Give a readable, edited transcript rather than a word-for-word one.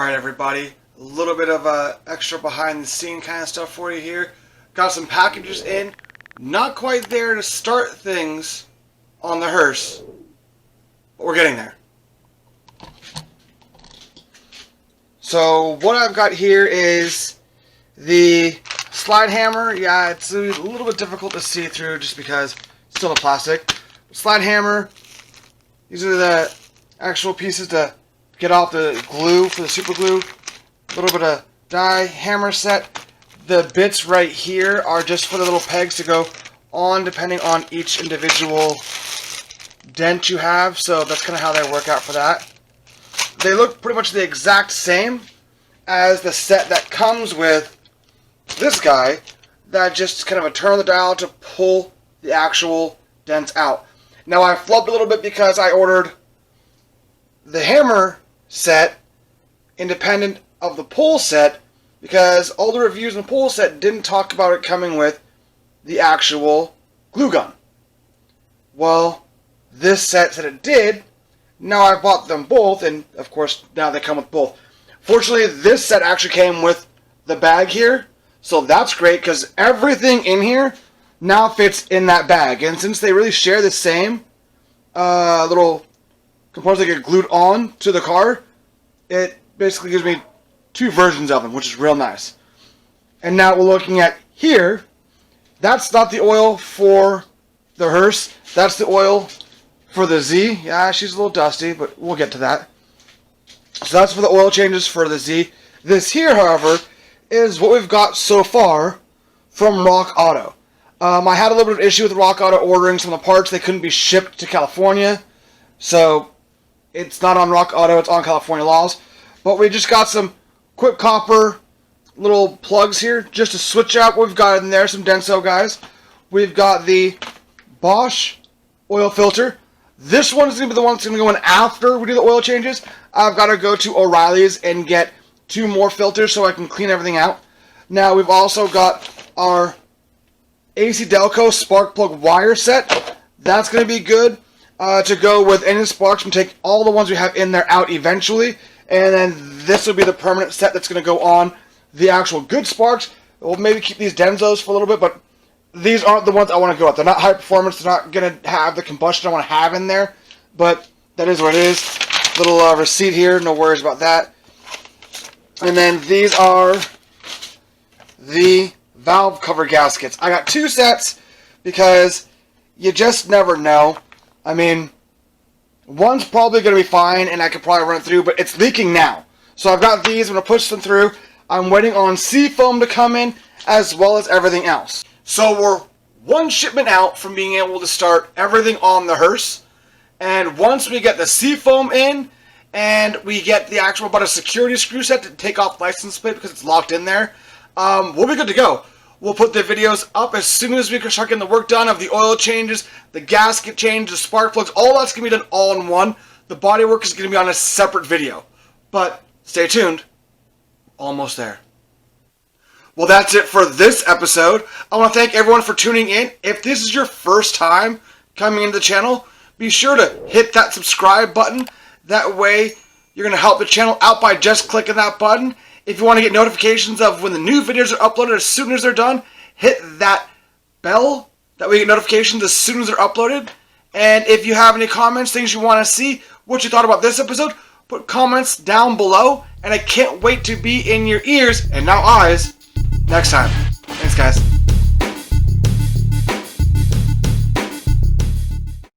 Alright everybody, a little bit of extra behind the scene kind of stuff for you here. Got some packages in, not quite there to start things on the Hearse, but we're getting there. So what I've got here is the slide hammer. Yeah, it's a little bit difficult to see through just because it's still a plastic. Slide hammer, these are the actual pieces to get off the glue for the super glue. A little bit of die, hammer set. The bits right here are just for the little pegs to go on depending on each individual dent you have. So that's kind of how they work out for that. They look pretty much the exact same as the set that comes with this guy. That just kind of a turn of the dial to pull the actual dents out. Now I flubbed a little bit because I ordered the hammer set independent of the pull set, because all the reviews in the pull set didn't talk about it coming with the actual glue gun. Well, this set said it did. Now I bought them both, and of course now they come with both. Fortunately, this set actually came with the bag here, so that's great because everything in here now fits in that bag. And since they really share the same little components that get glued on to the car, it basically gives me two versions of them, which is real nice. And now we're looking at here. That's not the oil for the Hearse. That's the oil for the Z. Yeah, she's a little dusty, but we'll get to that. So that's for the oil changes for the Z. This here, however, is what we've got so far from Rock Auto. I had a little bit of issue with Rock Auto ordering some of the parts. They couldn't be shipped to California. So it's not on Rock Auto, it's on California laws. But we just got some quick copper little plugs here just to switch out what we've got in there, some Denso guys. We've got the Bosch oil filter. This one's going to be the one that's going to go in after we do the oil changes. I've got to go to O'Reilly's and get two more filters so I can clean everything out. Now we've also got our AC Delco spark plug wire set. That's going to be good to go with any sparks. We can take all the ones we have in there out eventually. And then this will be the permanent set that's going to go on the actual good sparks. We'll maybe keep these Denzos for a little bit, but these aren't the ones I want to go with. They're not high performance. They're not going to have the combustion I want to have in there. But that is what it is. Little receipt here. No worries about that. And then these are the valve cover gaskets. I got two sets because you just never know. I mean, one's probably going to be fine and I could probably run it through, but it's leaking now. So I've got these. I'm going to push them through. I'm waiting on seafoam to come in as well as everything else. So we're one shipment out from being able to start everything on the Hearse. And once we get the seafoam in and we get the actual but a security screw set to take off the license plate because it's locked in there, we'll be good to go. We'll put the videos up as soon as we can start getting the work done of the oil changes, the gasket change, the spark plugs. All that's going to be done all in one. The bodywork is going to be on a separate video. But stay tuned. Almost there. Well, that's it for this episode. I want to thank everyone for tuning in. If this is your first time coming into the channel, be sure to hit that subscribe button. That way, you're going to help the channel out by just clicking that button. If you want to get notifications of when the new videos are uploaded as soon as they're done, hit that bell. That way you get notifications as soon as they're uploaded. And if you have any comments, things you want to see, what you thought about this episode, put comments down below. And I can't wait to be in your ears, and now eyes, next time. Thanks, guys.